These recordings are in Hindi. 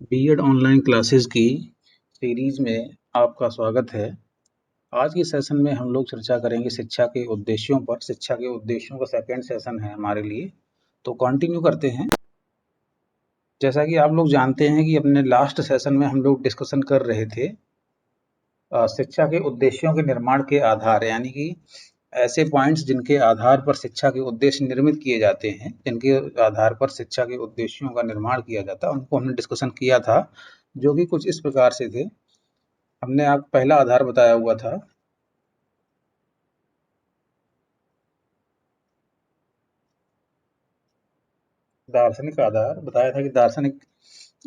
बीएड ऑनलाइन क्लासेस की सीरीज में आपका स्वागत है। आज के सेशन में हम लोग चर्चा करेंगे शिक्षा के उद्देश्यों पर। शिक्षा के उद्देश्यों का सेकंड सेशन है हमारे लिए, तो कंटिन्यू करते हैं। जैसा कि आप लोग जानते हैं कि अपने लास्ट सेशन में हम लोग डिस्कशन कर रहे थे शिक्षा के उद्देश्यों के निर्माण के आधार, यानी कि ऐसे पॉइंट्स जिनके आधार पर शिक्षा के उद्देश्य निर्मित किए जाते हैं, जिनके आधार पर शिक्षा के उद्देश्यों का निर्माण किया जाता है, उनको हमने डिस्कशन किया था, जो कि कुछ इस प्रकार से थे। हमने आप पहला आधार बताया हुआ था दार्शनिक आधार, बताया था कि दार्शनिक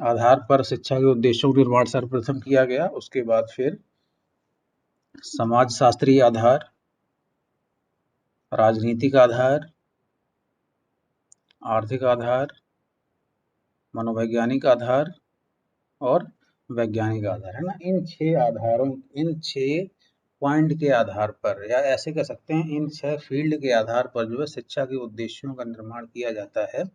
आधार पर शिक्षा के उद्देश्यों का निर्माण सर्वप्रथम किया गया। उसके बाद फिर समाजशास्त्रीय आधार, राजनीतिक आधार, आर्थिक आधार, मनोवैज्ञानिक आधार और वैज्ञानिक आधार, है ना। इन छह पॉइंट के आधार पर, या ऐसे कह सकते हैं इन छह फील्ड के आधार पर जो है शिक्षा के उद्देश्यों का निर्माण किया जाता है।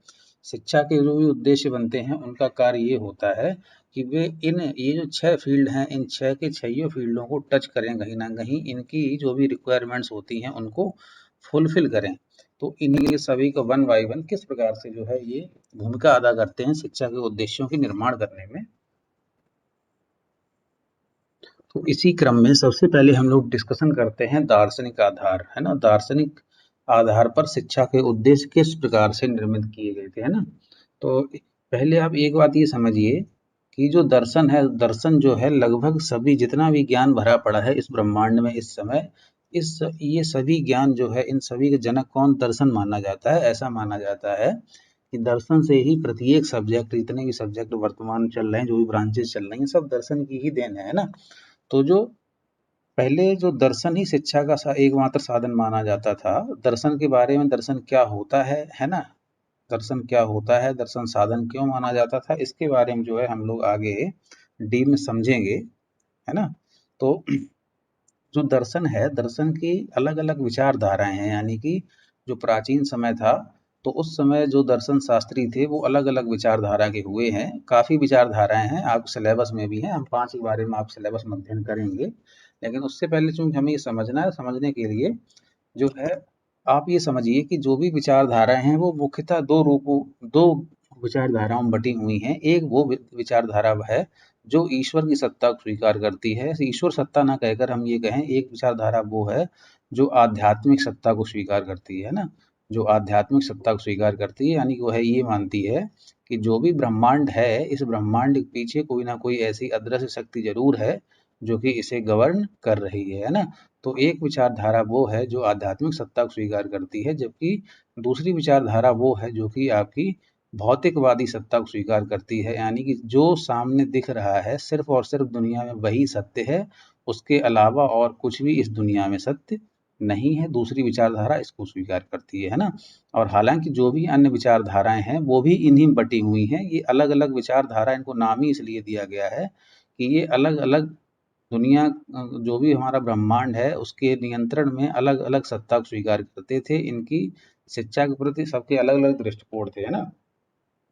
शिक्षा के जो भी उद्देश्य बनते हैं उनका कार्य ये होता है कि वे ये जो छह फील्ड हैं, इन छह के छह फील्डों को टच करें, कहीं ना कहीं इनकी जो भी रिक्वायरमेंट्स होती हैं उनको फुलफिल करें। तो इन्हीं सभी को वन बाई वन किस प्रकार से जो है ये भूमिका अदा करते हैं शिक्षा के उद्देश्यों के निर्माण करने में। तो इसी क्रम में सबसे पहले हम लोग डिस्कशन करते हैं दार्शनिक आधार, है ना। दार्शनिक आधार पर शिक्षा के उद्देश्य किस प्रकार से निर्मित किए गए थे, है ना। तो पहले आप एक बात ये समझिए कि जो दर्शन है, दर्शन जो है लगभग सभी जितना भी ज्ञान भरा पड़ा है इस ब्रह्मांड में इस समय, इस ये सभी ज्ञान जो है इन सभी के जनक कौन दर्शन माना जाता है। ऐसा माना जाता है कि दर्शन से ही प्रत्येक सब्जेक्ट, जितने भी सब्जेक्ट वर्तमान चल रहे हैं, जो भी ब्रांचेस चल रही हैं, सब दर्शन की ही देन है ना। तो जो पहले जो दर्शन ही शिक्षा का एकमात्र साधन माना जाता था, दर्शन के बारे में, दर्शन क्या होता है ना, दर्शन क्या होता है, दर्शन साधन क्यों माना जाता था, इसके बारे में जो है हम लोग आगे डीप में समझेंगे, है ना। तो जो दर्शन है, दर्शन की अलग अलग विचारधाराएं हैं, यानी कि जो प्राचीन समय था तो उस समय जो दर्शन शास्त्री थे वो अलग अलग विचारधारा के हुए हैं। काफी विचारधाराएं हैं, आप सिलेबस में भी हैं, हम पांच के बारे में आप सिलेबस में अध्ययन करेंगे। लेकिन उससे पहले चूंकि हमें ये समझना है, समझने के लिए जो है आप ये समझिए कि जो भी विचारधाराएं हैं वो मुख्यतः दो विचारधाराओं में बटी हुई हैं। एक वो विचारधारा है जो ईश्वर की सत्ता को स्वीकार करती है। ईश्वर सत्ता ना कहकर हम ये कहें, एक विचारधारा वो है जो आध्यात्मिक सत्ता को स्वीकार करती है ना, जो आध्यात्मिक सत्ता को स्वीकार करती है, यानी कि वह ये मानती है कि जो भी ब्रह्मांड है, इस ब्रह्मांड के पीछे कोई ना कोई ऐसी अदृश्य शक्ति जरूर है जो कि इसे गवर्न कर रही है ना। तो एक विचारधारा वो है जो आध्यात्मिक सत्ता को स्वीकार करती है, जबकि दूसरी विचारधारा वो है जो कि आपकी भौतिकवादी सत्ता को स्वीकार करती है, यानी कि जो सामने दिख रहा है सिर्फ और सिर्फ दुनिया में वही सत्य है, उसके अलावा और कुछ भी इस दुनिया में सत्य नहीं है। दूसरी विचारधारा इसको स्वीकार करती है ना। और हालांकि जो भी अन्य विचारधाराएं हैं वो भी इन्हीं में बटी हुई हैं। ये अलग अलग विचारधारा, इनको नाम ही इसलिए दिया गया है कि ये अलग अलग दुनिया, जो भी हमारा ब्रह्मांड है उसके नियंत्रण में अलग अलग सत्ता को स्वीकार करते थे। इनकी शिक्षा के प्रति सबके अलग अलग दृष्टिकोण थे, है ना।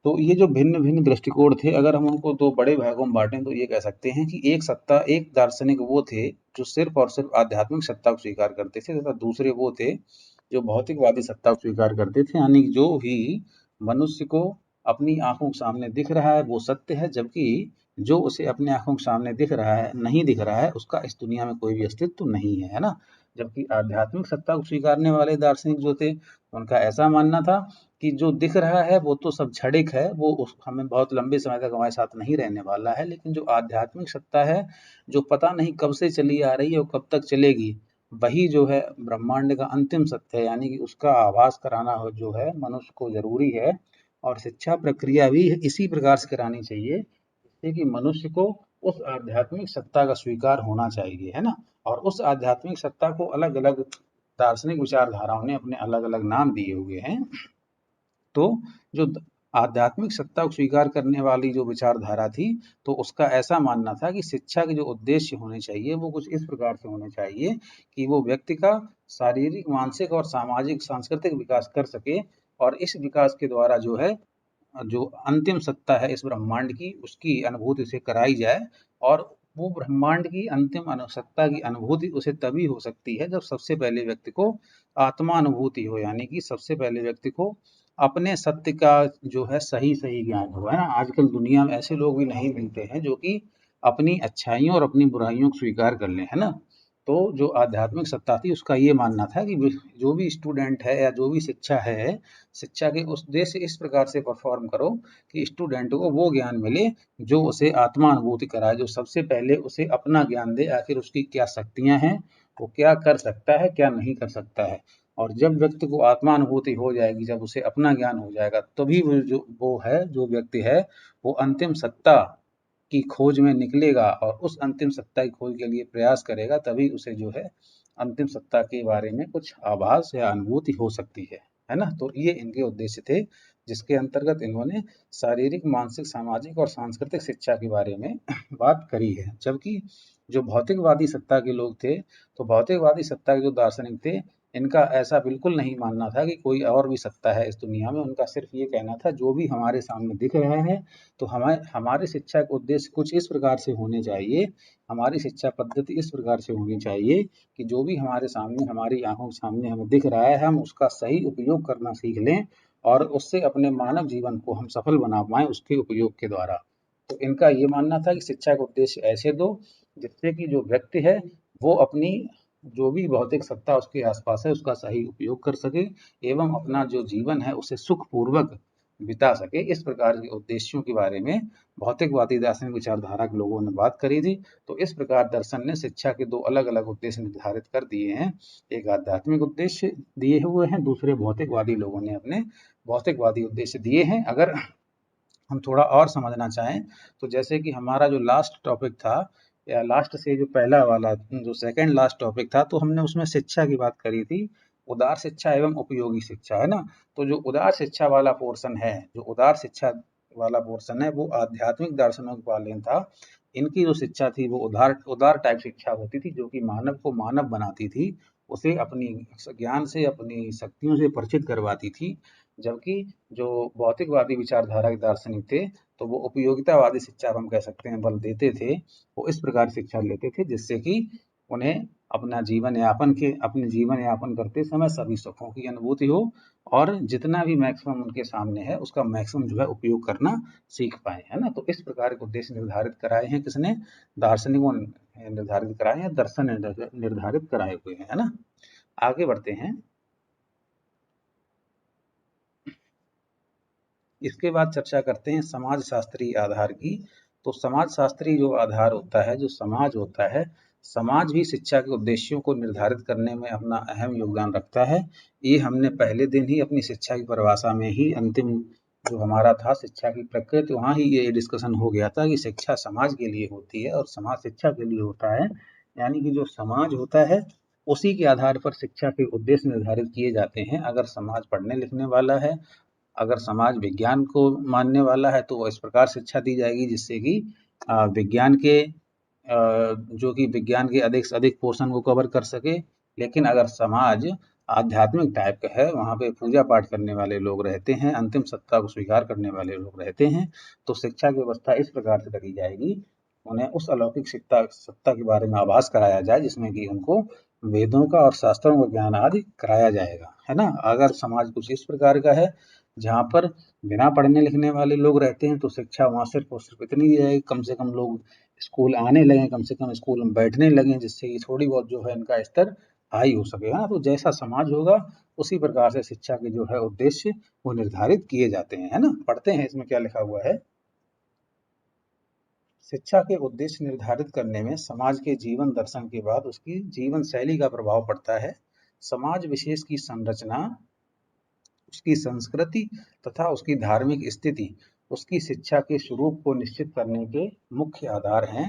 तो ये जो भिन्न भिन्न दृष्टिकोण थे, अगर हम उनको दो बड़े भागों में बांटें तो ये कह सकते हैं कि एक सत्ता, एक दार्शनिक वो थे जो सिर्फ और सिर्फ आध्यात्मिक सत्ता को स्वीकार करते थे, तथा दूसरे वो थे जो भौतिकवादी सत्ता को स्वीकार करते थे, यानी जो भी मनुष्य को अपनी आंखों के सामने दिख रहा है वो सत्य है, जबकि जो उसे अपने आंखों के सामने दिख रहा है, नहीं दिख रहा है, उसका इस दुनिया में कोई भी अस्तित्व नहीं है ना। जबकि आध्यात्मिक सत्ता को स्वीकारने वाले दार्शनिक जो थे, उनका ऐसा मानना था कि जो दिख रहा है वो तो सब क्षणिक है, वो हमें बहुत लंबे समय तक हमारे साथ नहीं रहने वाला है, लेकिन जो आध्यात्मिक सत्ता है, जो पता नहीं कब से चली आ रही है और कब तक चलेगी, वही जो है ब्रह्मांड का अंतिम सत्य है, यानी कि उसका आभास कराना जो है मनुष्य को जरूरी है। और शिक्षा प्रक्रिया भी इसी प्रकार से करानी चाहिए जिससे कि मनुष्य को उस आध्यात्मिक सत्ता का स्वीकार होना चाहिए, है ना। और उस आध्यात्मिक सत्ता को अलग अलग दार्शनिक विचारधाराओं ने अपने अलग अलग नाम दिए हुए हैं। तो जो आध्यात्मिक सत्ता को स्वीकार करने वाली जो विचारधारा थी, तो उसका ऐसा मानना था कि शिक्षा के जो उद्देश्य होने चाहिए वो कुछ इस प्रकार से होने चाहिए कि वो व्यक्ति का शारीरिक, मानसिक और सामाजिक सांस्कृतिक विकास कर सके, और इस विकास के द्वारा जो है जो अंतिम सत्ता है इस ब्रह्मांड की, उसकी अनुभूति उसे कराई जाए। और वो ब्रह्मांड की अंतिम सत्ता की अनुभूति उसे तभी हो सकती है जब सबसे पहले व्यक्ति को आत्मा अनुभूति हो, यानी कि सबसे पहले व्यक्ति को अपने सत्य का जो है सही सही ज्ञान हो, है ना। आजकल दुनिया में ऐसे लोग भी नहीं मिलते हैं जो कि अपनी अच्छाइयों और अपनी बुराइयों को स्वीकार कर लें, है ना। तो जो आध्यात्मिक सत्ता थी उसका ये मानना था कि जो भी स्टूडेंट है या जो भी शिक्षा है, शिक्षा के उस उद्देश्य इस प्रकार से परफॉर्म करो कि स्टूडेंट को वो ज्ञान मिले जो उसे आत्मा अनुभूति कराए, जो सबसे पहले उसे अपना ज्ञान दे, आखिर उसकी क्या शक्तियां हैं, वो क्या कर सकता है, क्या नहीं कर सकता है। और जब व्यक्ति को आत्मा अनुभूति हो जाएगी, जब उसे अपना ज्ञान हो जाएगा, तभी जो व्यक्ति है वो अंतिम सत्ता की खोज में निकलेगा और उस अंतिम सत्ता की खोज के लिए प्रयास करेगा, तभी उसे जो है अंतिम सत्ता के बारे में कुछ आभास या अनुभूति हो सकती है ना। तो ये इनके उद्देश्य थे, जिसके अंतर्गत इन्होंने शारीरिक, मानसिक, सामाजिक और सांस्कृतिक शिक्षा के बारे में बात करी है। जबकि जो भौतिकवादी सत्ता के लोग थे, तो भौतिकवादी सत्ता के जो दार्शनिक थे, इनका ऐसा बिल्कुल नहीं मानना था कि कोई और भी सत्ता है इस दुनिया में। उनका सिर्फ ये कहना था जो भी हमारे सामने दिख रहा है, तो हमें हमारी शिक्षा का उद्देश्य कुछ इस प्रकार से होने चाहिए, हमारी शिक्षा पद्धति इस प्रकार से होनी चाहिए कि जो भी हमारे सामने, हमारी आंखों के सामने हमें दिख रहा है, हम उसका सही उपयोग करना सीख लें और उससे अपने मानव जीवन को हम सफल बना पाएं उसके उपयोग के द्वारा। तो इनका ये मानना था कि शिक्षा का उद्देश्य ऐसे दो जिससे कि जो व्यक्ति है वो अपनी जो भी भौतिक सत्ता उसके आसपास है उसका सही उपयोग कर सके एवं अपना जो जीवन है उसे सुखपूर्वक बिता सके। इस प्रकार के उद्देश्यों के बारे में भौतिकवादी दार्शनिक विचारधारा के लोगों ने बात करी थी। तो इस प्रकार दर्शन ने शिक्षा के दो अलग अलग उद्देश्य निर्धारित कर दिए हैं। एक आध्यात्मिक उद्देश्य दिए हुए हैं, दूसरे भौतिकवादी लोगों ने अपने भौतिकवादी उद्देश्य दिए हैं। अगर हम थोड़ा और समझना चाहें तो जैसे कि हमारा जो लास्ट टॉपिक था, या लास्ट से जो पहला वाला जो सेकंड लास्ट टॉपिक था, तो हमने उसमें शिक्षा की बात करी थी, उदार शिक्षा एवं उपयोगी शिक्षा, है ना। तो जो उदार शिक्षा वाला पोर्शन है, जो उदार शिक्षा वाला पोर्शन है वो आध्यात्मिक दर्शनों का पालन था। इनकी जो शिक्षा थी वो उदार उदार टाइप शिक्षा होती थी, जो कि मानव को मानव बनाती थी, उसे अपनी ज्ञान से, अपनी शक्तियों से परिचित करवाती थी। जबकि जो भौतिकवादी विचारधारा के दार्शनिक थे, तो वो उपयोगितावादी शिक्षा हम कह सकते हैं बल देते थे। वो इस प्रकार शिक्षा लेते थे जिससे कि उन्हें अपने जीवन यापन करते समय सभी सुखों की अनुभूति हो और जितना भी मैक्सिमम उनके सामने है उसका मैक्सिमम जो है उपयोग करना सीख पाए, है ना। तो इस प्रकार के उद्देश्य निर्धारित कराए हैं किसने? दार्शनिकों ने निर्धारित कराए हैं, दर्शन निर्धारित कराए हुए हैं, है ना। आगे बढ़ते हैं। इसके बाद चर्चा करते हैं समाज शास्त्रीय आधार की। तो समाज शास्त्रीय जो आधार होता है, जो समाज होता है, समाज भी शिक्षा के उद्देश्यों को निर्धारित करने में अपना अहम योगदान रखता है। ये हमने पहले दिन ही अपनी शिक्षा की परिभाषा में ही, अंतिम जो हमारा था शिक्षा की प्रकृति, वहाँ ही ये डिस्कशन हो गया था कि शिक्षा समाज के लिए होती है और समाज शिक्षा के लिए होता है। यानी कि जो समाज होता है उसी के आधार पर शिक्षा के उद्देश्य निर्धारित किए जाते हैं। अगर समाज पढ़ने लिखने वाला है, अगर समाज विज्ञान को मानने वाला है, तो वो इस प्रकार शिक्षा दी जाएगी जिससे कि विज्ञान के जो कि विज्ञान के अधिक से अधिक पोर्शन को कवर कर सके। लेकिन अगर समाज आध्यात्मिक टाइप का है, वहाँ पे पूजा पाठ करने वाले लोग रहते हैं, अंतिम सत्ता को स्वीकार करने वाले लोग रहते हैं, तो शिक्षा की व्यवस्था इस प्रकार से करी जाएगी, उन्हें उस अलौकिक सत्ता के बारे में आभास कराया जाए जिसमें कि उनको वेदों का और शास्त्रों का ज्ञान आदि कराया जाएगा, है ना। अगर समाज कुछ इस प्रकार का है जहाँ पर बिना पढ़ने लिखने वाले लोग रहते हैं, तो शिक्षा वहाँ सिर्फ और सिर्फ इतनी दी जाएगी, कम से कम लोग स्कूल आने लगें, कम से कम स्कूल में बैठने लगें, जिससे कि थोड़ी बहुत जो है इनका स्तर हाई हो सके, है ना। तो जैसा समाज होगा उसी प्रकार से शिक्षा के जो है उद्देश्य वो निर्धारित किए जाते हैं, है ना। पढ़ते हैं इसमें क्या लिखा हुआ है। शिक्षा के उद्देश्य निर्धारित करने में समाज के जीवन दर्शन के बाद उसकी जीवन शैली का प्रभाव पड़ता है। समाज विशेष की संरचना, उसकी संस्कृति तथा उसकी धार्मिक स्थिति उसकी शिक्षा के स्वरूप को निश्चित करने के मुख्य आधार हैं।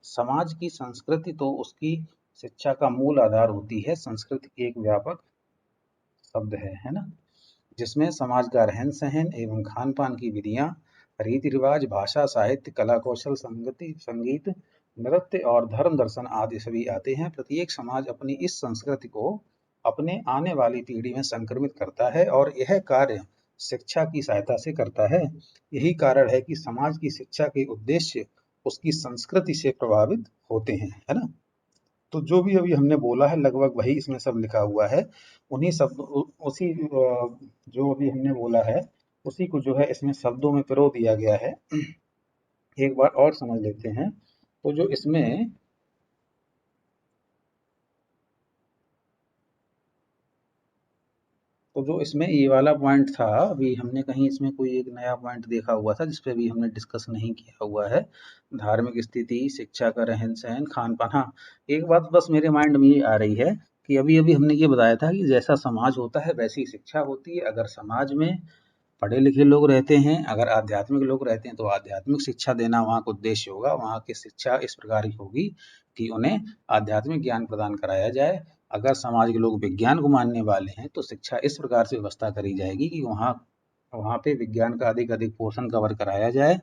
समाज की संस्कृति तो उसकी शिक्षा का मूल आधार होती है। संस्कृति एक व्यापक शब्द है ना, जिसमें समाज का रहन सहन एवं खान पान की विधियां, रीति रिवाज, भाषा, साहित्य, कला कौशल, संगति, संगीत, नृत्य और धर्म दर्शन आदि सभी आते हैं। प्रत्येक समाज अपनी इस संस्कृति को अपने आने वाली पीढ़ी में संक्रमित करता है और यह कार्य शिक्षा की सहायता से करता है। यही कारण है कि समाज की शिक्षा के उद्देश्य उसकी संस्कृति से प्रभावित होते हैं, है ना? तो जो भी अभी हमने बोला है लगभग वही इसमें सब लिखा हुआ है। उन्हीं शब्द उसी जो अभी हमने बोला है उसी को जो है इसमें शब्दों में पिरो दिया गया है। एक बार और समझ लेते हैं। तो जो इसमें तो जो इसमें ये वाला पॉइंट था, अभी हमने कहीं इसमें कोई एक नया पॉइंट देखा हुआ था जिस पे भी हमने डिस्कस नहीं किया हुआ है। धार्मिक स्थिति, शिक्षा का रहन सहन, खान पान। हाँ, एक बात बस मेरे माइंड में ये आ रही है कि अभी अभी हमने ये बताया था कि जैसा समाज होता है वैसी शिक्षा होती है। अगर समाज में पढ़े लिखे लोग रहते हैं, अगर आध्यात्मिक लोग रहते हैं तो आध्यात्मिक शिक्षा देना वहाँ का उद्देश्य होगा। वहाँ की शिक्षा इस प्रकार की होगी कि उन्हें आध्यात्मिक ज्ञान प्रदान कराया जाए। अगर समाज के लोग विज्ञान को मानने वाले हैं तो शिक्षा इस प्रकार से व्यवस्था करी जाएगी कि वहाँ वहाँ पे विज्ञान का अधिक अधिक पोर्शन कवर कराया जाए,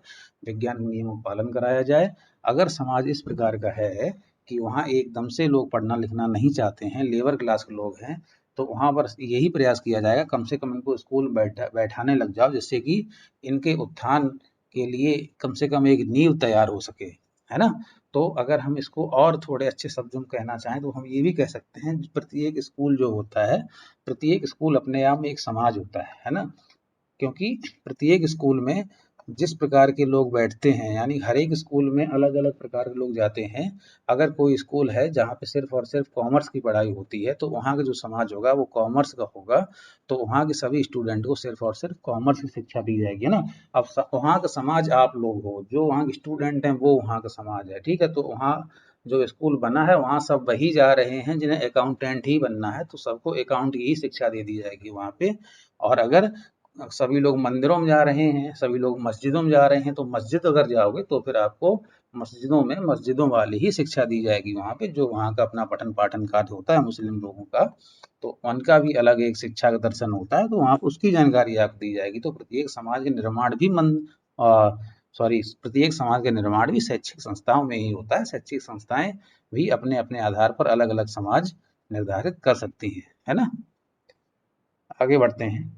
विज्ञान के नियमों का पालन कराया जाए। अगर समाज इस प्रकार का है कि वहाँ एकदम से लोग पढ़ना लिखना नहीं चाहते हैं, लेबर क्लास के लोग हैं, तो वहाँ पर यही प्रयास किया जाएगा कम से कम इनको स्कूल बैठाने लग जाओ जिससे कि इनके उत्थान के लिए कम से कम एक नींव तैयार हो सके, है ना? तो अगर हम इसको और थोड़े अच्छे शब्दों में कहना चाहें तो हम ये भी कह सकते हैं प्रत्येक स्कूल जो होता है, प्रत्येक स्कूल अपने आप में एक समाज होता है ना? क्योंकि प्रत्येक स्कूल में जिस प्रकार के लोग बैठते हैं, यानी हर एक स्कूल में अलग अलग प्रकार के लोग जाते हैं। अगर कोई स्कूल है जहाँ पे सिर्फ और सिर्फ कॉमर्स की पढ़ाई होती है तो वहाँ का जो समाज होगा वो कॉमर्स का होगा। तो वहाँ के सभी स्टूडेंट को सिर्फ और सिर्फ कॉमर्स की शिक्षा दी जाएगी, है ना? अब वहाँ का समाज आप लोग हो, जो वहाँ के स्टूडेंट हैं वो वहाँ का समाज है, ठीक है? तो वहाँ जो स्कूल बना है वहाँ सब वही जा रहे हैं जिन्हें अकाउंटेंट ही बनना है, तो सबको अकाउंट की ही शिक्षा दे दी जाएगी वहाँ पे। और अगर सभी लोग मंदिरों में जा रहे हैं, सभी लोग मस्जिदों में जा रहे हैं, तो मस्जिद अगर जाओगे तो फिर आपको मस्जिदों में मस्जिदों वाली ही शिक्षा दी जाएगी वहाँ पे, जो वहाँ का अपना पठन पाठन कार्य होता है मुस्लिम लोगों का। तो उनका भी अलग एक शिक्षा का दर्शन होता है, तो वहाँ पे उसकी जानकारी आपको दी जाएगी। तो प्रत्येक समाज के निर्माण भी प्रत्येक समाज का निर्माण भी शैक्षिक संस्थाओं में ही होता है। शैक्षिक संस्थाएं भी अपने अपने आधार पर अलग अलग समाज निर्धारित कर सकती हैं, है ना? आगे बढ़ते हैं।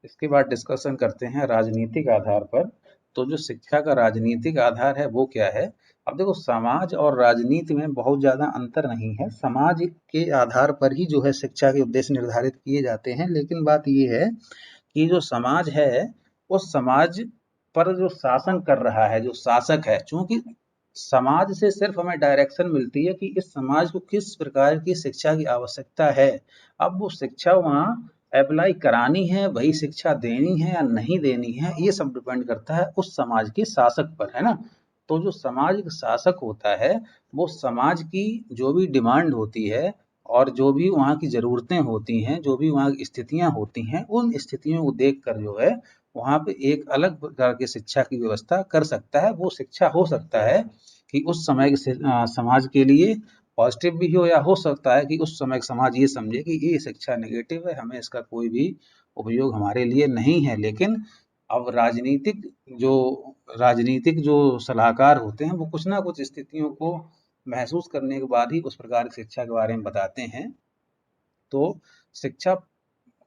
इसके बाद डिस्कशन करते हैं राजनीतिक आधार पर। तो जो शिक्षा का राजनीतिक आधार है वो क्या है? अब देखो, समाज और राजनीति में बहुत ज़्यादा अंतर नहीं है। समाज के आधार पर ही जो है शिक्षा के उद्देश्य निर्धारित किए जाते हैं, लेकिन बात ये है कि जो समाज है उस समाज पर जो शासन कर रहा है, जो शासक है, चूंकि समाज से सिर्फ हमें डायरेक्शन मिलती है कि इस समाज को किस प्रकार की शिक्षा की आवश्यकता है। अब वो शिक्षा वहाँ अप्लाई करानी है, वही शिक्षा देनी है या नहीं देनी है, ये सब डिपेंड करता है उस समाज के शासक पर, है ना? तो जो समाज का शासक होता है वो समाज की जो भी डिमांड होती है और जो भी वहाँ की ज़रूरतें होती हैं, जो भी वहाँ की स्थितियाँ होती हैं, उन स्थितियों को देख कर जो है वहाँ पे एक अलग प्रकार की शिक्षा की व्यवस्था कर सकता है। वो शिक्षा हो सकता है कि उस समय के समाज के लिए पॉजिटिव भी हो, या हो सकता है कि उस समय समाज ये समझे कि ये शिक्षा नेगेटिव है, हमें इसका कोई भी उपयोग हमारे लिए नहीं है। लेकिन अब जो राजनीतिक जो सलाहकार होते हैं वो कुछ ना कुछ स्थितियों को महसूस करने के बाद ही उस प्रकार की शिक्षा के बारे में बताते हैं। तो शिक्षा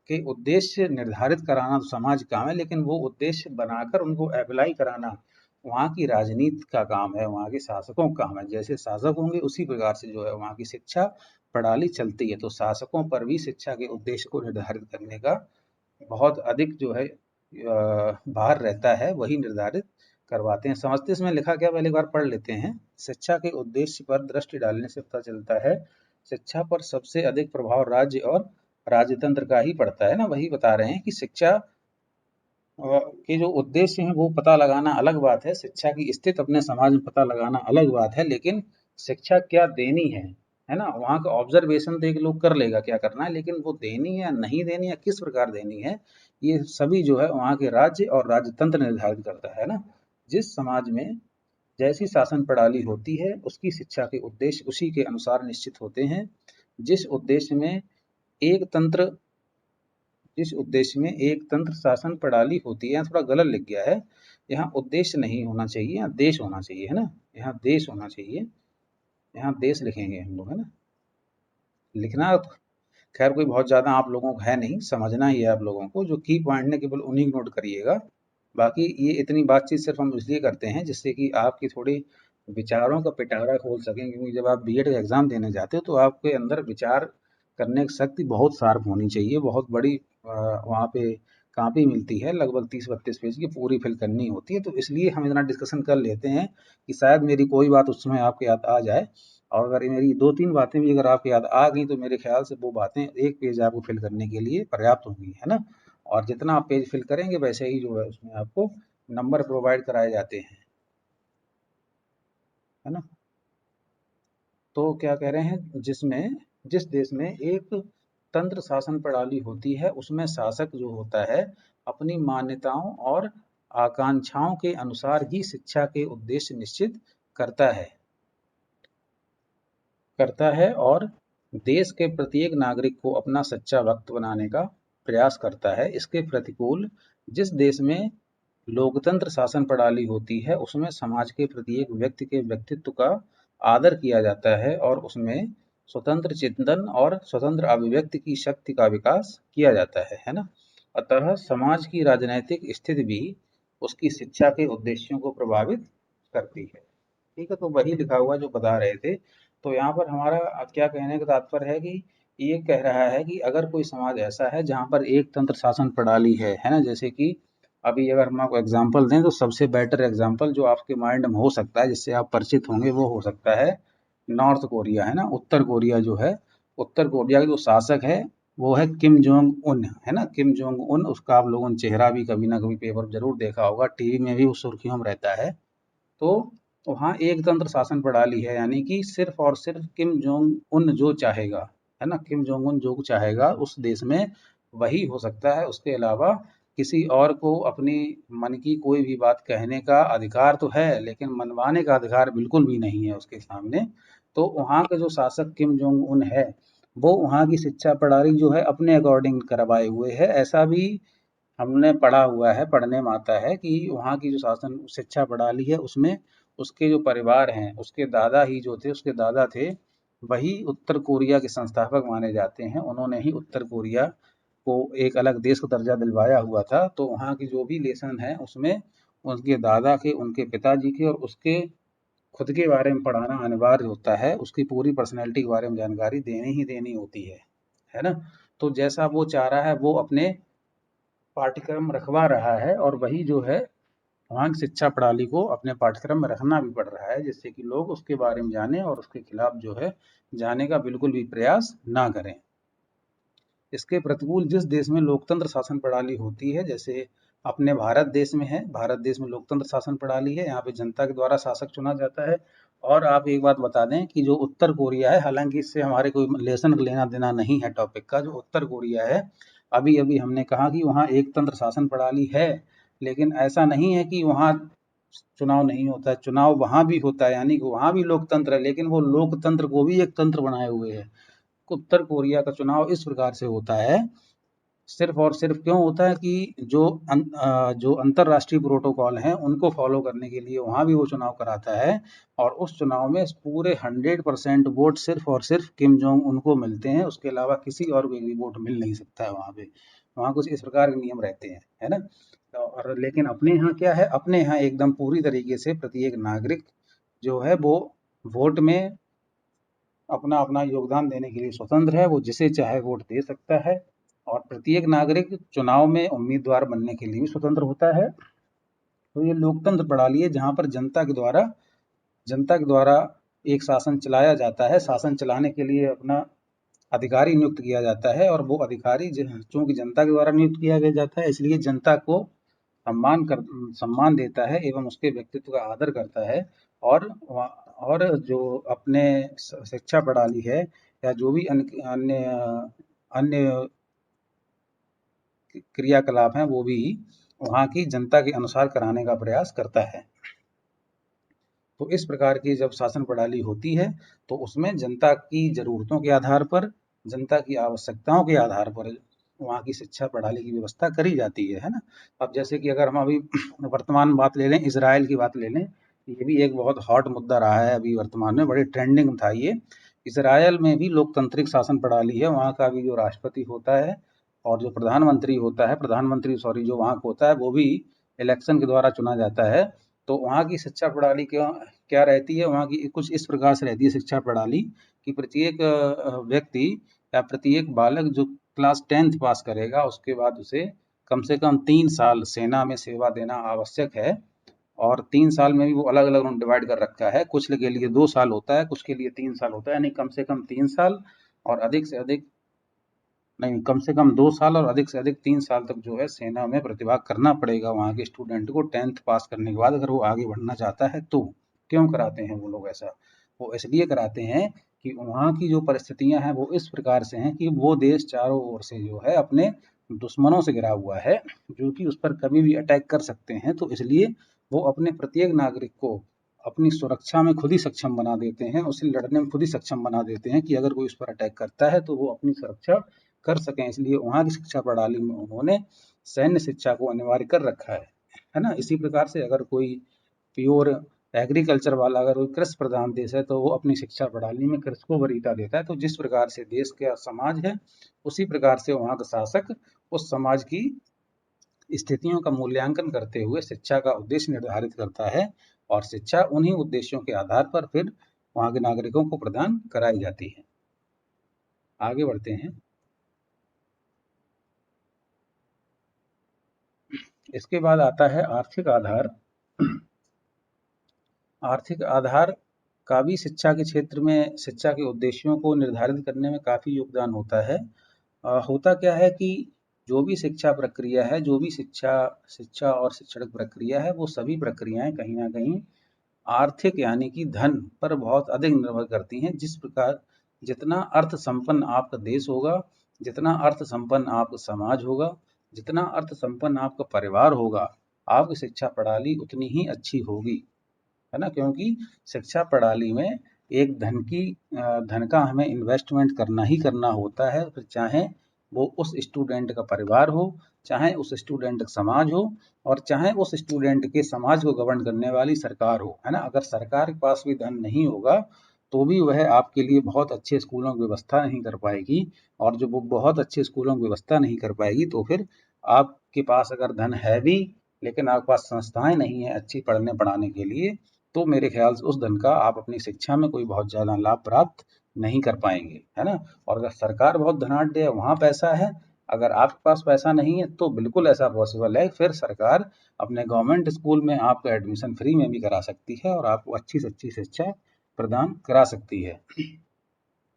के उद्देश्य निर्धारित कराना तो समाज का काम है, लेकिन वो उद्देश्य बनाकर उनको अप्लाई कराना वहाँ की राजनीति का काम है, वहाँ के शासकों का काम है। जैसे शासक होंगे उसी प्रकार से जो है वहाँ की शिक्षा प्रणाली चलती है। तो शासकों पर भी शिक्षा के उद्देश्य को निर्धारित करने का बहुत अधिक जो है भार रहता है, वही निर्धारित करवाते हैं। समझते इसमें लिखा क्या, पहले एक बार पढ़ लेते हैं। शिक्षा के उद्देश्य पर दृष्टि डालने से पता चलता है शिक्षा पर सबसे अधिक प्रभाव राज्य और राजतंत्र का ही पड़ता है ना। वही बता रहे हैं कि शिक्षा के जो उद्देश्य हैं वो पता लगाना अलग बात है, शिक्षा की स्थिति अपने समाज में पता लगाना अलग बात है, लेकिन शिक्षा क्या देनी है ना? वहाँ का ऑब्जर्वेशन देख लोग कर लेगा क्या करना है, लेकिन वो देनी है या नहीं देनी है, किस प्रकार देनी है, ये सभी जो है वहाँ के राज्य और राजतंत्र निर्धारित करता है ना। जिस समाज में जैसी शासन प्रणाली होती है उसकी शिक्षा के उद्देश्य उसी के अनुसार निश्चित होते हैं। जिस उद्देश्य में एक तंत्र जिस उद्देश्य में एक तंत्र शासन प्रणाली होती है, थोड़ा गलत लिख गया है, यहाँ उद्देश्य नहीं होना चाहिए, यहाँ देश होना चाहिए, है ना? यहाँ देश होना चाहिए, यहाँ देश लिखेंगे हम लोग, है ना? लिखना खैर कोई बहुत ज़्यादा आप लोगों को है नहीं, समझना ही है आप लोगों को, जो की पॉइंट ने केवल उन्हीं को नोट करिएगा। बाकी ये इतनी बातचीत सिर्फ हम इसलिए करते हैं जिससे कि आपकी थोड़ी विचारों का पिटारा खोल सकें, क्योंकि जब आप बीएड का एग्ज़ाम देने जाते हो तो आपके अंदर विचार करने की शक्ति बहुत शार्प होनी चाहिए, बहुत बड़ी वहाँ पे कॉपी मिलती है लगभग 30-32 पेज की, पूरी फिल करनी होती है। तो इसलिए हम इतना डिस्कशन कर लेते हैं कि शायद मेरी कोई बात उस समय आपके याद आ जाए, और अगर मेरी 2-3 बातें भी अगर आपके याद आ गई तो मेरे ख्याल से वो बातें एक पेज आपको फिल करने के लिए पर्याप्त होंगी, है ना? और जितना आप पेज फिल करेंगे वैसे ही जो है उसमें आपको नंबर प्रोवाइड कराए जाते हैं, है ना? तो क्या कह रहे हैं, जिस देश में एक तंत्र शासन प्रणाली होती है उसमें शासक जो होता है अपनी मान्यताओं और आकांक्षाओं के अनुसार ही शिक्षा के उद्देश्य निश्चित करता है करता है और देश के प्रत्येक नागरिक को अपना सच्चा भक्त बनाने का प्रयास करता है। इसके प्रतिकूल जिस देश में लोकतंत्र शासन प्रणाली होती है उसमें समाज के प्रत्येक व्यक्ति के व्यक्तित्व का आदर किया जाता है और उसमें स्वतंत्र चिंतन और स्वतंत्र अभिव्यक्ति की शक्ति का विकास किया जाता है ना? अतः समाज की राजनैतिक स्थिति भी उसकी शिक्षा के उद्देश्यों को प्रभावित करती है। ठीक है, तो वही लिखा हुआ जो बता रहे थे। तो यहाँ पर हमारा क्या कहने का तात्पर्य है कि ये कह रहा है कि अगर कोई समाज ऐसा है जहाँ पर एक तंत्र शासन प्रणाली है ना? जैसे कि अभी अगर हम आपको एग्जांपल दें तो सबसे बेटर एग्जांपल जो आपके माइंड में हो सकता है, जिससे आप परिचित होंगे, वो हो सकता है नॉर्थ कोरिया, है ना? उत्तर कोरिया जो है, उत्तर कोरिया का जो शासक है वो है किम जोंग उन, है ना? किम जोंग उन, उसका आप लोगों ने चेहरा भी कभी ना कभी पेपर में जरूर देखा होगा, टीवी में भी वो सुर्खियों में रहता है। तो वहाँ एक तंत्र शासन प्रणाली है, यानी कि सिर्फ और सिर्फ किम जोंग उन जो चाहेगा, है ना? किम जोंग उन जो चाहेगा उस देश में वही हो सकता है। उसके अलावा किसी और को अपनी मन की कोई भी बात कहने का अधिकार तो है, लेकिन मनवाने का अधिकार बिल्कुल भी नहीं है उसके सामने। तो वहाँ के जो शासक किम जोंग उन है, वो वहाँ की शिक्षा प्रणाली जो है अपने अकॉर्डिंग करवाए हुए है। ऐसा भी हमने पढ़ा हुआ है, पढ़ने में आता है कि वहाँ की जो शासन शिक्षा प्रणाली है उसमें उसके जो परिवार हैं, उसके दादा ही जो थे, उसके दादा थे, वही उत्तर कोरिया के संस्थापक माने जाते हैं। उन्होंने ही उत्तर कोरिया को एक अलग देश का दर्जा दिलवाया हुआ था। तो वहाँ की जो भी लेसन है उसमें उनके दादा के, उनके पिताजी के और उसके खुद के बारे में पढ़ाना अनिवार्य होता है। उसकी पूरी पर्सनैलिटी के बारे में जानकारी देनी ही देनी होती है ना? तो जैसा वो चाह रहा है वो अपने पाठ्यक्रम रखवा रहा है, और वही जो है वहाँ की शिक्षा प्रणाली को अपने पाठ्यक्रम में रखना भी पड़ रहा है, जिससे कि लोग उसके बारे में जानें और उसके खिलाफ जो है जाने का बिल्कुल भी प्रयास ना करें। इसके प्रतिकूल जिस देश में लोकतंत्र शासन प्रणाली होती है, जैसे अपने भारत देश में है, भारत देश में लोकतंत्र शासन प्रणाली है, यहाँ पे जनता के द्वारा शासक चुना जाता है। और आप एक बात बता दें कि जो उत्तर कोरिया है, हालांकि इससे हमारे कोई लेसन लेना देना नहीं है टॉपिक का, जो उत्तर कोरिया है, अभी अभी हमने कहा कि वहाँ एक तंत्र शासन प्रणाली है, लेकिन ऐसा नहीं है कि वहाँ चुनाव नहीं होता है, चुनाव वहाँ भी होता है, यानी कि वहाँ भी लोकतंत्र है, लेकिन वो लोकतंत्र को भी एक तंत्र बनाए हुए है। उत्तर कोरिया का चुनाव इस प्रकार से होता है, सिर्फ और सिर्फ क्यों होता है कि जो अंतरराष्ट्रीय प्रोटोकॉल हैं उनको फॉलो करने के लिए वहाँ भी वो चुनाव कराता है, और उस चुनाव में पूरे 100% वोट सिर्फ और सिर्फ किम जोंग उनको मिलते हैं। उसके अलावा किसी और को भी वोट मिल नहीं सकता है वहाँ पे। वहाँ कुछ इस प्रकार के नियम रहते हैं, है ना? और लेकिन अपने यहाँ क्या है, अपने यहाँ एकदम पूरी तरीके से प्रत्येक नागरिक जो है वो वोट में अपना अपना योगदान देने के लिए स्वतंत्र है, वो जिसे चाहे वोट दे सकता है। और प्रत्येक नागरिक चुनाव में उम्मीदवार बनने के लिए भी स्वतंत्र होता है। तो ये लोकतंत्र प्रणाली है जहाँ पर जनता के द्वारा एक शासन चलाया जाता है। शासन चलाने के लिए अपना अधिकारी नियुक्त किया जाता है, और वो अधिकारी चूंकि जनता के द्वारा नियुक्त किया गया जाता है, इसलिए जनता को सम्मान देता है एवं उसके व्यक्तित्व का आदर करता है। और और जो अपने शिक्षा प्रणाली है या जो भी अन्य अन्य अन्य क्रियाकलाप हैं वो भी वहाँ की जनता के अनुसार कराने का प्रयास करता है। तो इस प्रकार की जब शासन प्रणाली होती है तो उसमें जनता की ज़रूरतों के आधार पर, जनता की आवश्यकताओं के आधार पर वहाँ की शिक्षा प्रणाली की व्यवस्था करी जाती है ना? अब जैसे कि अगर हम अभी वर्तमान बात ले लें, इज़राइल की बात ले लें, ये भी एक बहुत हॉट मुद्दा रहा है अभी वर्तमान में, बड़े ट्रेंडिंग में था ये। इसराइल में भी लोकतांत्रिक शासन प्रणाली है, वहाँ का भी जो राष्ट्रपति होता है और जो प्रधानमंत्री होता है, जो वहाँ का होता है, वो भी इलेक्शन के द्वारा चुना जाता है। तो वहाँ की शिक्षा प्रणाली क्या रहती है, वहाँ की कुछ इस प्रकार से रहती है शिक्षा प्रणाली कि प्रत्येक व्यक्ति या प्रत्येक बालक जो क्लास 10th पास करेगा, उसके बाद उसे कम से कम 3 साल सेना में सेवा देना आवश्यक है। और 3 साल में भी वो अलग अलग उन्होंने डिवाइड कर रखा है, कुछ के लिए 2 साल होता है, कुछ के लिए 3 साल होता है, यानी कम से कम 3 साल और अधिक से अधिक नहीं, कम से कम 2 साल और अधिक से अधिक 3 साल तक जो है सेना में प्रतिभाग करना पड़ेगा वहाँ के स्टूडेंट को 10th पास करने के बाद, अगर वो आगे बढ़ना चाहता है तो। क्यों कराते हैं वो लोग ऐसा? वो इसलिए कराते हैं कि वहाँ की जो परिस्थितियां हैं वो इस प्रकार से हैं कि वो देश चारों ओर से जो है अपने दुश्मनों से घिरा हुआ है, जो कि उस पर कभी भी अटैक कर सकते हैं। तो इसलिए वो अपने प्रत्येक नागरिक को अपनी सुरक्षा में खुद ही सक्षम बना देते हैं, उसे लड़ने में खुद ही सक्षम बना देते हैं कि अगर कोई उस पर अटैक करता है तो वो अपनी सुरक्षा कर सकें। इसलिए वहाँ की शिक्षा प्रणाली में उन्होंने सैन्य शिक्षा को अनिवार्य कर रखा है ना? इसी प्रकार से अगर कोई प्योर एग्रीकल्चर वाला अगर कोई कृषि प्रधान देश है तो वो अपनी शिक्षा प्रणाली में कृषि को वरीयता देता है। तो जिस प्रकार से देश का समाज है, उसी प्रकार से वहाँ का शासक उस समाज की स्थितियों का मूल्यांकन करते हुए शिक्षा का उद्देश्य निर्धारित करता है और शिक्षा उन्हीं उद्देश्यों के आधार पर फिर वहाँ के नागरिकों को प्रदान कराई जाती है। आगे बढ़ते हैं। इसके बाद आता है आर्थिक आधार। आर्थिक आधार का भी शिक्षा के क्षेत्र में शिक्षा के उद्देश्यों को निर्धारित करने में काफ़ी योगदान होता है। होता क्या है कि जो भी शिक्षा प्रक्रिया है, जो भी शिक्षा शिक्षा और शिक्षण प्रक्रिया है, वो सभी प्रक्रियाएं कहीं ना कहीं आर्थिक यानी कि धन पर बहुत अधिक निर्भर करती हैं। जिस प्रकार जितना अर्थ संपन्न आपका देश होगा, जितना अर्थ संपन्न आपका समाज होगा, जितना अर्थ संपन्न आपका परिवार होगा, आपकी शिक्षा प्रणाली उतनी ही अच्छी होगी, है ना? क्योंकि शिक्षा प्रणाली में एक धन का हमें इन्वेस्टमेंट करना ही करना होता है, फिर चाहे वो उस स्टूडेंट का परिवार हो, चाहे उस स्टूडेंट का समाज हो और चाहे उस स्टूडेंट के समाज को गवर्न करने वाली सरकार हो, है ना? अगर सरकार के पास भी धन नहीं होगा तो भी वह आपके लिए बहुत अच्छे स्कूलों की व्यवस्था नहीं कर पाएगी। और जब वो बहुत अच्छे स्कूलों की व्यवस्था नहीं कर पाएगी तो फिर आपके पास अगर धन है भी लेकिन आपके पास संस्थाएं नहीं है अच्छी पढ़ने पढ़ाने के लिए, तो मेरे ख्याल से उस धन का आप अपनी शिक्षा में कोई बहुत ज़्यादा लाभ प्राप्त नहीं कर पाएंगे, है ना? और अगर सरकार बहुत धनाढ्य है, वहाँ पैसा है, अगर आपके पास पैसा नहीं है तो बिल्कुल ऐसा पॉसिबल है, फिर सरकार अपने गवर्नमेंट स्कूल में आपका एडमिशन फ्री में भी करा सकती है और आपको अच्छी से अच्छी शिक्षा प्रदान करा सकती है।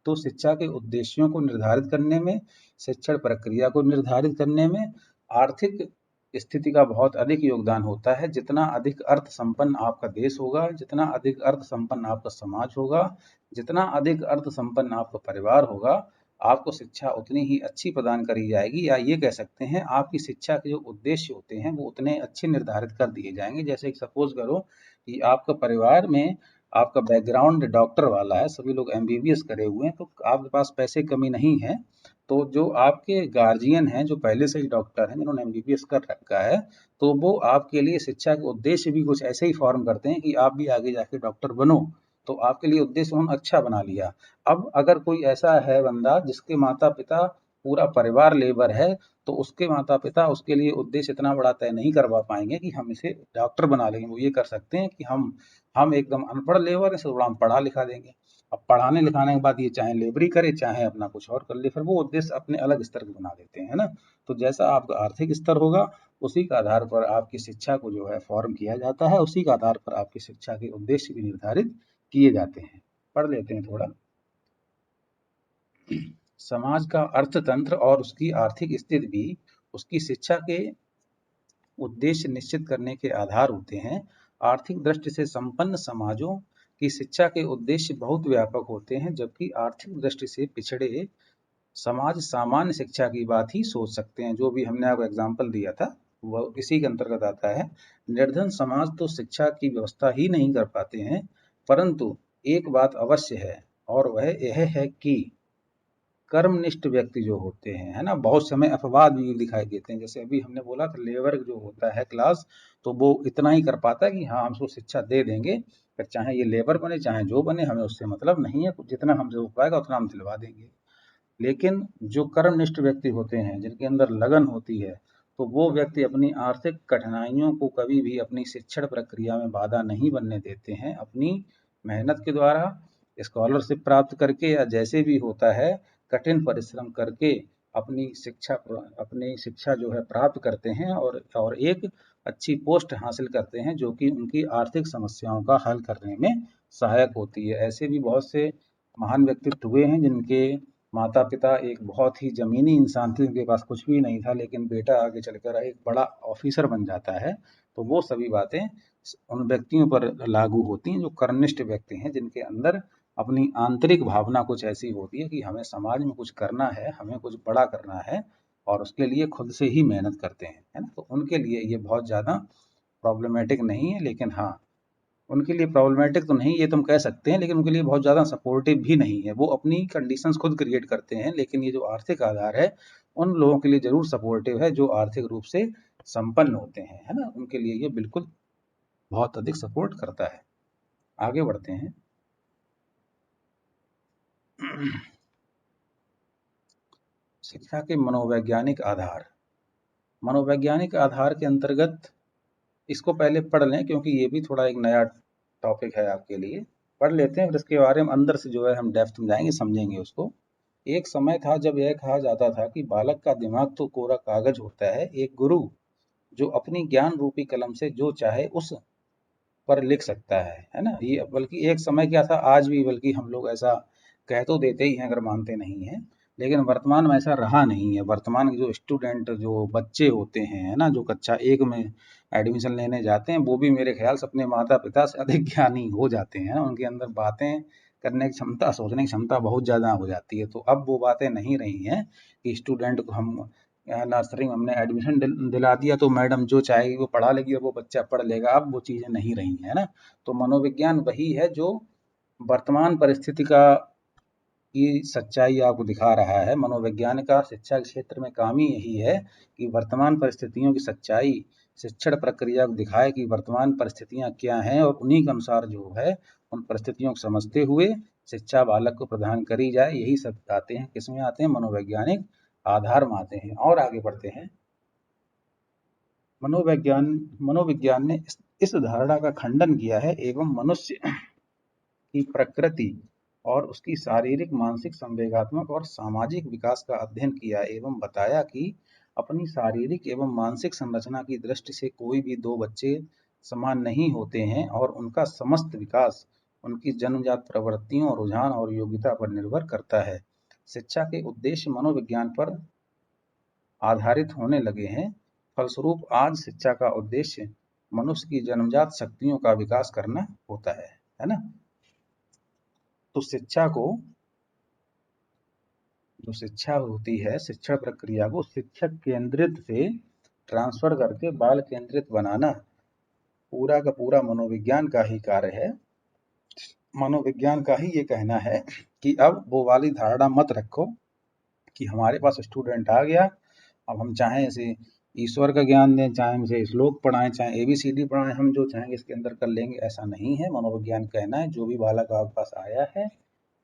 तो शिक्षा के उद्देश्यों को निर्धारित करने में, शिक्षण प्रक्रिया को निर्धारित करने में आर्थिक स्थिति का बहुत अधिक योगदान होता है। जितना अधिक अर्थ संपन्न आपका देश होगा, जितना अधिक अर्थ संपन्न आपका समाज होगा, जितना अधिक अर्थ संपन्न आपका परिवार होगा, आपको शिक्षा उतनी ही अच्छी प्रदान करी जाएगी, या ये कह सकते हैं आपकी शिक्षा के जो उद्देश्य होते हैं वो उतने अच्छे निर्धारित कर दिए जाएंगे। जैसे कि सपोज करो कि आपका परिवार में आपका बैकग्राउंड डॉक्टर वाला है, सभी लोग एमबीबीएस करे हुए हैं, तो आपके पास पैसे की कमी नहीं है, तो जो आपके गार्जियन हैं जो पहले से ही डॉक्टर हैं जिन्होंने एमबीबीएस कर रखा है, तो वो आपके लिए शिक्षा के उद्देश्य भी कुछ ऐसे ही फॉर्म करते हैं कि आप भी आगे जाके डॉक्टर बनो। तो आपके लिए उद्देश्य उन्होंने अच्छा बना लिया। अब अगर कोई ऐसा है बंदा जिसके माता पिता पूरा परिवार लेबर है, तो उसके माता पिता उसके लिए उद्देश्य इतना बड़ा तय नहीं करवा पाएंगे कि हम इसे डॉक्टर बना लेंगे। वो ये कर सकते हैं कि हम एकदम अनपढ़ लेबर है, इससे थोड़ा हम पढ़ा लिखा देंगे। अब पढ़ाने लिखाने के बाद ये चाहे लेबरी करे चाहे अपना कुछ और कर ले, फिर वो उद्देश्य अपने अलग स्तर के बना देते हैं, है ना? तो जैसा आपका आर्थिक स्तर होगा उसी के आधार पर आपकी शिक्षा को जो है फॉर्म किया जाता है, उसी के आधार पर आपकी शिक्षा के उद्देश्य भी निर्धारित किए जाते हैं। पढ़ लेते हैं थोड़ा। समाज का अर्थतंत्र और उसकी आर्थिक स्थिति भी उसकी शिक्षा के उद्देश्य निश्चित करने के आधार होते हैं। आर्थिक दृष्टि से संपन्न समाजों की शिक्षा के उद्देश्य बहुत व्यापक होते हैं, जबकि आर्थिक दृष्टि से पिछड़े समाज सामान्य शिक्षा की बात ही सोच सकते हैं। जो भी हमने आपको एग्जाम्पल दिया था वह इसी के अंतर्गत आता है। निर्धन समाज तो शिक्षा की व्यवस्था ही नहीं कर पाते हैं, परंतु एक बात अवश्य है और वह यह है कि कर्मनिष्ठ व्यक्ति जो होते हैं, है ना, बहुत समय अपवाद भी दिखाई देते हैं। जैसे अभी हमने बोला था लेबर जो होता है क्लास, तो वो इतना ही कर पाता है कि हाँ हम उसको शिक्षा दे देंगे, फिर चाहे ये लेबर बने चाहे जो बने, हमें उससे मतलब नहीं है, जितना हमसे हो पाएगा उतना हम दिलवा देंगे। लेकिन जो कर्मनिष्ठ व्यक्ति होते हैं, जिनके अंदर लगन होती है, तो वो व्यक्ति अपनी आर्थिक कठिनाइयों को कभी भी अपनी शिक्षण प्रक्रिया में बाधा नहीं बनने देते हैं। अपनी मेहनत के द्वारा, स्कॉलरशिप प्राप्त करके या जैसे भी होता है, कठिन परिश्रम करके अपनी शिक्षा जो है प्राप्त करते हैं, और एक अच्छी पोस्ट हासिल करते हैं, जो कि उनकी आर्थिक समस्याओं का हल करने में सहायक होती है। ऐसे भी बहुत से महान व्यक्तित्व हुए हैं जिनके माता पिता एक बहुत ही जमीनी इंसान थे, उनके पास कुछ भी नहीं था, लेकिन बेटा आगे चलकर एक बड़ा ऑफिसर बन जाता है। तो वो सभी बातें उन व्यक्तियों पर लागू होती हैं जो कर्मनिष्ठ व्यक्ति हैं, जिनके अंदर अपनी आंतरिक भावना कुछ ऐसी होती है कि हमें समाज में कुछ करना है, हमें कुछ बड़ा करना है, और उसके लिए खुद से ही मेहनत करते हैं, है ना। तो उनके लिए ये बहुत ज़्यादा प्रॉब्लमेटिक नहीं है, लेकिन हाँ, उनके लिए प्रॉब्लमेटिक तो नहीं ये तुम कह सकते हैं, लेकिन उनके लिए बहुत ज़्यादा सपोर्टिव भी नहीं है। वो अपनी कंडीशंस खुद क्रिएट करते हैं, लेकिन ये जो आर्थिक आधार है, उन लोगों के लिए ज़रूर सपोर्टिव है जो आर्थिक रूप से संपन्न होते हैं, है ना। उनके लिए ये बिल्कुल बहुत अधिक सपोर्ट करता है। आगे बढ़ते हैं। शिक्षा के मनोवैज्ञानिक आधार। मनोवैज्ञानिक आधार के अंतर्गत इसको पहले पढ़ लें, क्योंकि ये भी थोड़ा एक नया टॉपिक है आपके लिए। पढ़ लेते हैं, फिर इसके बारे में अंदर से जो है हम डेप्थ में जाएंगे, समझेंगे उसको। एक समय था जब यह कहा जाता था कि बालक का दिमाग तो कोरा कागज होता है, एक गुरु जो अपनी ज्ञान रूपी कलम से जो चाहे उस पर लिख सकता है ना। ये बल्कि एक समय क्या था, आज भी बल्कि हम लोग ऐसा कह तो देते ही हैं अगर मानते नहीं हैं, लेकिन वर्तमान में ऐसा रहा नहीं है। वर्तमान के जो स्टूडेंट, जो बच्चे होते हैं, है ना, जो कक्षा 1 में एडमिशन लेने जाते हैं, वो भी मेरे ख्याल से अपने माता पिता से अधिक ज्ञानी हो जाते हैं। उनके अंदर बातें करने की क्षमता, सोचने की क्षमता बहुत ज़्यादा हो जाती है। तो अब वो बातें नहीं रही हैं कि स्टूडेंट को हम नर्सरी में हमने एडमिशन दिला दिया तो मैडम जो चाहेगी वो पढ़ा लेगी और वो बच्चा पढ़ लेगा। अब वो चीज़ें नहीं रही हैं, है ना। तो मनोविज्ञान वही है जो वर्तमान परिस्थिति का की सच्चाई आपको दिखा रहा है। मनोविज्ञान का शिक्षा के क्षेत्र में काम ही यही है कि वर्तमान परिस्थितियों की सच्चाई शिक्षण प्रक्रिया को दिखाए कि वर्तमान परिस्थितियां क्या हैं, और उन्हीं के अनुसार जो है उन परिस्थितियों को समझते हुए शिक्षा बालक को प्रदान करी जाए। यही सब आते हैं, किसमें आते हैं, मनोवैज्ञानिक आधार में आते हैं। और आगे बढ़ते हैं। मनोविज्ञान मनोविज्ञान ने इस धारणा का खंडन किया है एवं मनुष्य की प्रकृति और उसकी शारीरिक, मानसिक, संवेगात्मक और सामाजिक विकास का अध्ययन किया एवं बताया कि अपनी शारीरिक एवं मानसिक संरचना की दृष्टि से कोई भी दो बच्चे समान नहीं होते हैं, और उनका समस्त विकास उनकी जन्मजात प्रवृत्तियों, रुझान और योग्यता पर निर्भर करता है। शिक्षा के उद्देश्य मनोविज्ञान पर आधारित होने लगे हैं। फलस्वरूप आज शिक्षा का उद्देश्य मनुष्य की जन्मजात शक्तियों का विकास करना होता है ना। तो शिक्षा को, जो शिक्षा होती है, शिक्षण प्रक्रिया को शिक्षक केंद्रित से ट्रांसफर करके बाल केंद्रित बनाना पूरा का पूरा मनोविज्ञान का ही कार्य है। मनोविज्ञान का ही ये कहना है कि अब वो वाली धारणा मत रखो कि हमारे पास स्टूडेंट आ गया, अब हम चाहें इसे ईश्वर का ज्ञान दें, चाहे इसे श्लोक पढ़ाएं, चाहे ABCD पढ़ाएं, हम जो चाहेंगे इसके अंदर कर लेंगे। ऐसा नहीं है। मनोविज्ञान कहना है जो भी बालक आपके पास आया है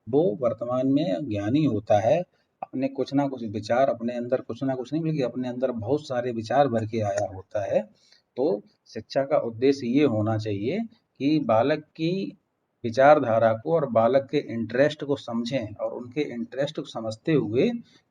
वो वर्तमान में ज्ञानी होता है, अपने कुछ ना कुछ विचार, अपने अंदर कुछ ना कुछ नहीं बल्कि अपने अंदर बहुत सारे विचार भर के आया होता है। तो शिक्षा का उद्देश्य ये होना चाहिए कि बालक की विचारधारा को और बालक के इंटरेस्ट को समझें, और उनके इंटरेस्ट को समझते हुए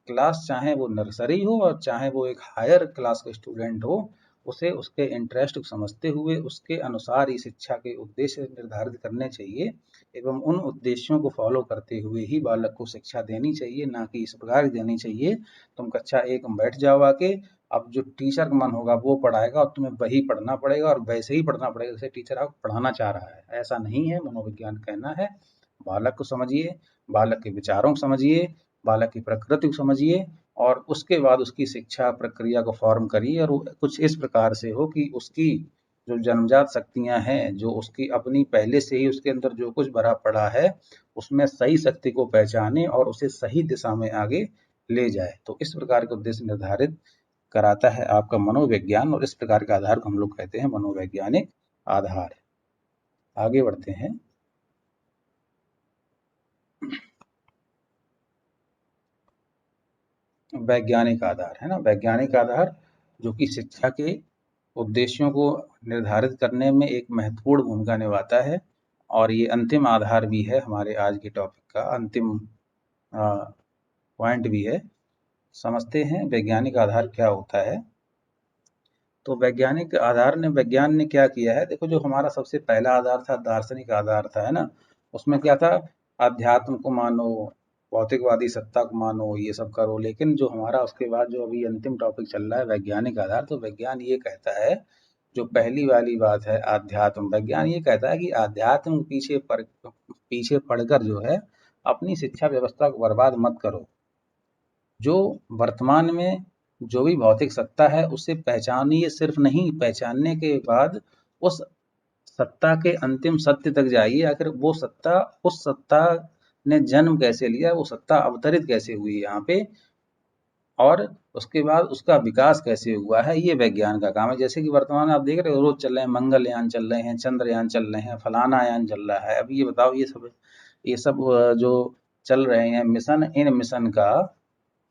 क्लास, चाहे वो नर्सरी हो और चाहे वो एक हायर क्लास का स्टूडेंट हो, उसे उसके इंटरेस्ट को समझते हुए उसके अनुसार ही शिक्षा के उद्देश्य निर्धारित करने चाहिए, एवं उन उद्देश्यों को फॉलो करते हुए ही बालक को शिक्षा देनी चाहिए। ना कि इस प्रकार देनी चाहिए तुम कक्षा 1 में बैठ जाओ आके, अब जो टीचर का मन होगा वो पढ़ाएगा और तुम्हें वही पढ़ना पड़ेगा और वैसे ही पढ़ना पड़ेगा जैसे टीचर आपको पढ़ाना चाह रहा है। ऐसा नहीं है। मनोविज्ञान कहना है बालक को समझिए, बालक के विचारों को समझिए, बालक की प्रकृति को समझिए, और उसके बाद उसकी शिक्षा प्रक्रिया को फॉर्म करिए, और कुछ इस प्रकार से हो कि उसकी जो जन्मजात शक्तियां हैं, जो उसकी अपनी पहले से ही उसके अंदर जो कुछ भरा पड़ा है, उसमें सही शक्ति को पहचाने और उसे सही दिशा में आगे ले जाए। तो इस प्रकार के उद्देश्य निर्धारित कराता है आपका मनोविज्ञान, और इस प्रकार के आधार को हम लोग कहते हैं मनोवैज्ञानिक आधार। आगे बढ़ते हैं। वैज्ञानिक आधार है ना, वैज्ञानिक आधार जो कि शिक्षा के उद्देश्यों को निर्धारित करने में एक महत्वपूर्ण भूमिका निभाता है, और ये अंतिम आधार भी है हमारे आज के टॉपिक का, अंतिम पॉइंट भी है। समझते हैं वैज्ञानिक आधार क्या होता है। तो वैज्ञानिक आधार ने, विज्ञान ने क्या किया है, देखो जो हमारा सबसे पहला आधार था दार्शनिक आधार था, है ना, उसमें क्या था, अध्यात्म को मानो, भौतिकवादी सत्ता को मानो, ये सब करो। लेकिन जो हमारा उसके बाद जो अभी अंतिम टॉपिक चल रहा है वैज्ञानिक आधार, तो विज्ञान ये कहता है, जो पहली वाली बात है आध्यात्म, विज्ञान ये कहता है कि आध्यात्म पीछे पढ़कर जो है अपनी शिक्षा व्यवस्था को बर्बाद मत करो। जो वर्तमान में जो भी भौतिक सत्ता है उसे पहचानिए, सिर्फ नहीं, पहचानने के बाद उस सत्ता के अंतिम सत्य तक जाइए। आखिर वो सत्ता, उस सत्ता ने जन्म कैसे लिया, वो सत्ता अवतरित कैसे हुई यहाँ पे, और उसके बाद उसका विकास कैसे हुआ है, ये विज्ञान का काम है। जैसे कि वर्तमान में आप देख रहे हो, रोज चल रहे हैं, मंगलयान चल रहे हैं, चंद्रयान चल रहे हैं, फलाना यान चल रहा है। अब ये बताओ, ये सब जो चल रहे हैं मिशन, इन मिशन का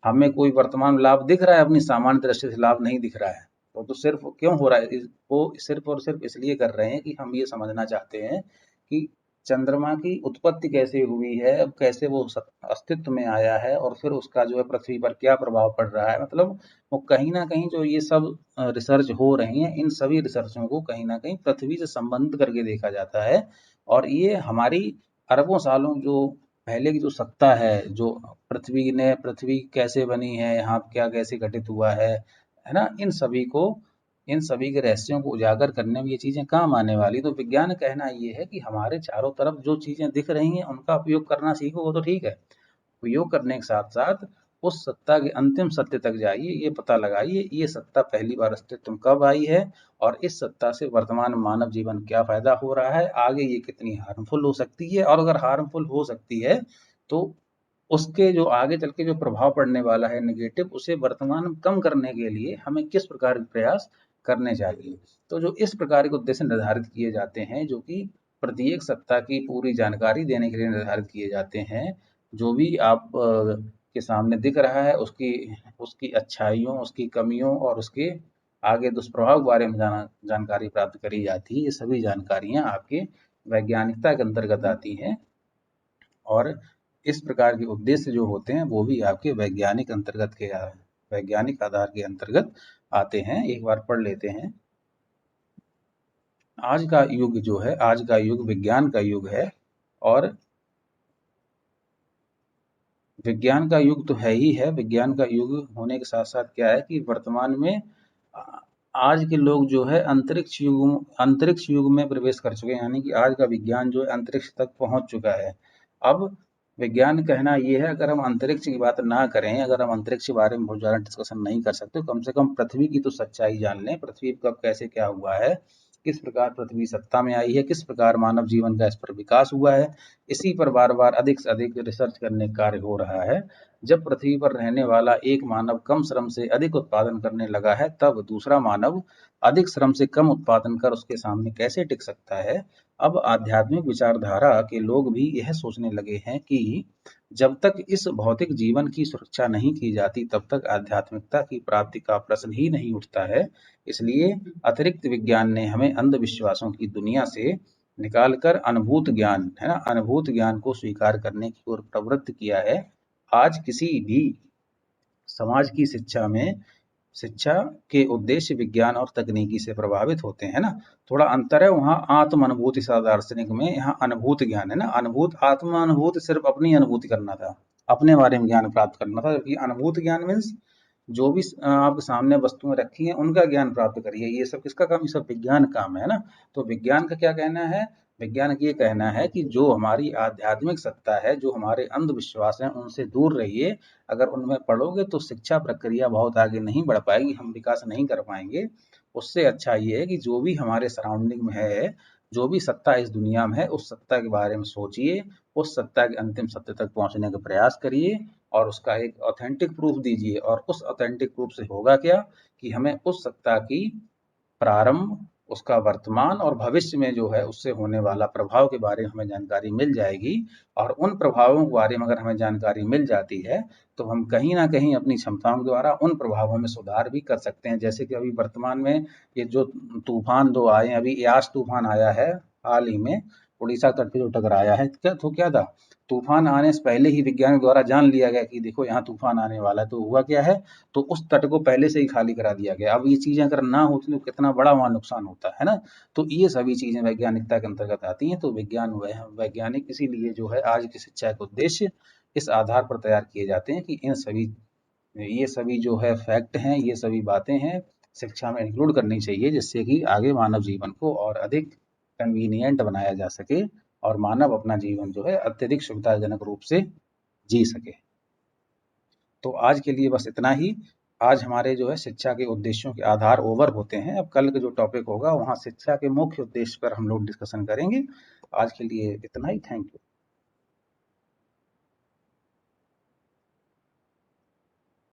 हमें कोई वर्तमान लाभ दिख रहा है? अपनी सामान्य दृष्टि से लाभ नहीं दिख रहा है। वो तो सिर्फ क्यों हो रहा है, वो सिर्फ और सिर्फ इसलिए कर रहे हैं कि हम ये समझना चाहते हैं कि चंद्रमा की उत्पत्ति कैसे हुई है, अब कैसे वो अस्तित्व में आया है, और फिर उसका जो है पृथ्वी पर क्या प्रभाव पड़ रहा है। मतलब वो कहीं ना कहीं जो ये सब रिसर्च हो रही हैं, इन सभी रिसर्चों को कहीं ना कहीं पृथ्वी से संबंधित करके देखा जाता है। और ये हमारी अरबों सालों जो पहले की जो सत्ता है, जो पृथ्वी कैसे बनी है, यहाँ क्या कैसे घटित हुआ है ना, इन सभी के रहस्यों को उजागर करने में ये चीजें काम आने वाली। तो विज्ञान कहना ये है कि हमारे चारों तरफ जो चीजें दिख रही हैं उनका उपयोग करना सीखो, वो तो ठीक है, उपयोग करने के साथ साथ उस सत्ता के अंतिम सत्य तक जाइए, ये पता लगाइए ये सत्ता पहली बार अस्तित्व में कब आई है, और इस सत्ता से वर्तमान मानव जीवन क्या फायदा हो रहा है, आगे ये कितनी हार्मफुल हो सकती है, और अगर हार्मफुल हो सकती है तो उसके जो आगे चल के जो प्रभाव पड़ने वाला है नेगेटिव, उसे वर्तमान में कम करने के लिए हमें किस प्रकार के प्रयास करने चाहिए। तो जो इस प्रकार के उद्देश्य निर्धारित किए जाते हैं, जो कि प्रत्येक सत्ता की पूरी जानकारी देने के लिए निर्धारित किए जाते हैं, जो भी आप के सामने दिख रहा है उसकी उसकी अच्छाइयों, उसकी कमियों और उसके आगे दुष्प्रभाव के बारे में जानकारी प्राप्त करी जाती है। ये सभी जानकारियां आपके वैज्ञानिकता के अंतर्गत आती हैं, और इस प्रकार के उद्देश्य जो होते हैं वो भी आपके वैज्ञानिक आधार के अंतर्गत आते हैं। एक बार पढ़ लेते हैं। आज का युग जो है, आज का युग विज्ञान का युग है, और विज्ञान का युग तो है ही है। विज्ञान का युग होने के साथ साथ क्या है कि वर्तमान में आज के लोग जो है अंतरिक्ष युग में प्रवेश कर चुके हैं, यानी कि आज का विज्ञान जो है अंतरिक्ष तक पहुंच चुका है। अब विज्ञान कहना ये है, अगर हम अंतरिक्ष की बात ना करें, अगर हम अंतरिक्ष के बारे में बहुत ज़्यादा डिस्कशन नहीं कर सकते, कम से कम पृथ्वी की तो सच्चाई जान लें, पृथ्वी कब कैसे क्या हुआ है, किस प्रकार पृथ्वी सत्ता में आई है, किस प्रकार मानव जीवन का इस पर विकास हुआ है, इसी पर बार बार अधिक से अधिक रिसर्च करने का कार्य हो रहा है। जब पृथ्वी पर रहने वाला एक मानव कम श्रम से अधिक उत्पादन करने लगा है, तब दूसरा मानव अधिक श्रम से कम उत्पादन कर उसके सामने कैसे टिक सकता है। अब आध्यात्मिक विचारधारा के लोग भी यह सोचने लगे हैं कि जब तक इस भौतिक जीवन की सुरक्षा नहीं की जाती, तब तक आध्यात्मिकता की प्राप्ति का प्रश्न ही नहीं उठता है। इसलिए अतिरिक्त विज्ञान ने हमें अंधविश्वासों की दुनिया से निकालकर अनुभूत ज्ञान, है ना, अनुभूत ज्ञान को स्वीकार करने की ओर प्रवृत्त किया है। आज किसी भी समाज की शिक्षा के उद्देश्य विज्ञान और तकनीकी से प्रभावित होते हैं ना। थोड़ा अंतर है, वहाँ आत्म अनुभूति दार्शनिक में, यहाँ अनुभूत ज्ञान है ना। आत्म अनुभूति सिर्फ अपनी अनुभूति करना था, अपने बारे में ज्ञान प्राप्त करना था, जबकि अनुभूत ज्ञान मीन्स जो भी आपके सामने वस्तुएं रखी हैं उनका ज्ञान प्राप्त करिए। ये सब किसका काम, ये सब विज्ञान काम है ना। तो विज्ञान का क्या कहना है, विज्ञान का ये कहना है कि जो हमारी आध्यात्मिक सत्ता है, जो हमारे अंधविश्वास हैं, उनसे दूर रहिए। अगर उनमें पढ़ोगे तो शिक्षा प्रक्रिया बहुत आगे नहीं बढ़ पाएगी, हम विकास नहीं कर पाएंगे। उससे अच्छा ये है कि जो भी हमारे सराउंडिंग में है, जो भी सत्ता इस दुनिया में है, उस सत्ता के बारे में सोचिए, उस सत्ता के अंतिम सत्य तक पहुंचने का प्रयास करिए, और उसका एक ऑथेंटिक प्रूफ दीजिए। और उस ऑथेंटिक प्रूफ से होगा क्या कि हमें उस सत्ता की प्रारंभ, उसका वर्तमान और भविष्य में जो है उससे होने वाला प्रभाव के बारे में हमें जानकारी मिल जाएगी, और उन प्रभावों के बारे में अगर हमें जानकारी मिल जाती है तो हम कहीं ना कहीं अपनी क्षमताओं द्वारा उन प्रभावों में सुधार भी कर सकते हैं। जैसे कि अभी वर्तमान में ये जो तूफान दो आए हैं, अभी यास तूफान आया है हाल ही में, उड़ीसा तट पे जो टकराया है, क्या था, तूफान आने से पहले ही विज्ञानियों द्वारा जान लिया गया कि देखो यहाँ तूफान आने वाला है। तो हुआ क्या है, तो उस तट को पहले से ही खाली करा दिया गया। अब ये चीजें अगर ना होती तो कितना बड़ा वहां नुकसान होता है ना। तो ये सभी चीजें वैज्ञानिकता के अंतर्गत आती हैं। तो वैज्ञानिक इसीलिए जो है आज की शिक्षा के उद्देश्य इस आधार पर तैयार किए जाते हैं कि ये सभी जो है फैक्ट हैं, ये सभी बातें हैं, शिक्षा में इंक्लूड करनी चाहिए, जिससे कि आगे मानव जीवन को और अधिक कन्वीनियंट बनाया जा सके और मानव अपना जीवन जो है अत्यधिक सुविधाजनक रूप से जी सके। तो आज के लिए बस इतना ही। आज हमारे जो है शिक्षा के उद्देश्यों के आधार ओवर होते हैं। अब कल का जो टॉपिक होगा वहाँ शिक्षा के मुख्य उद्देश्य पर हम लोग डिस्कशन करेंगे। आज के लिए इतना ही। Thank you.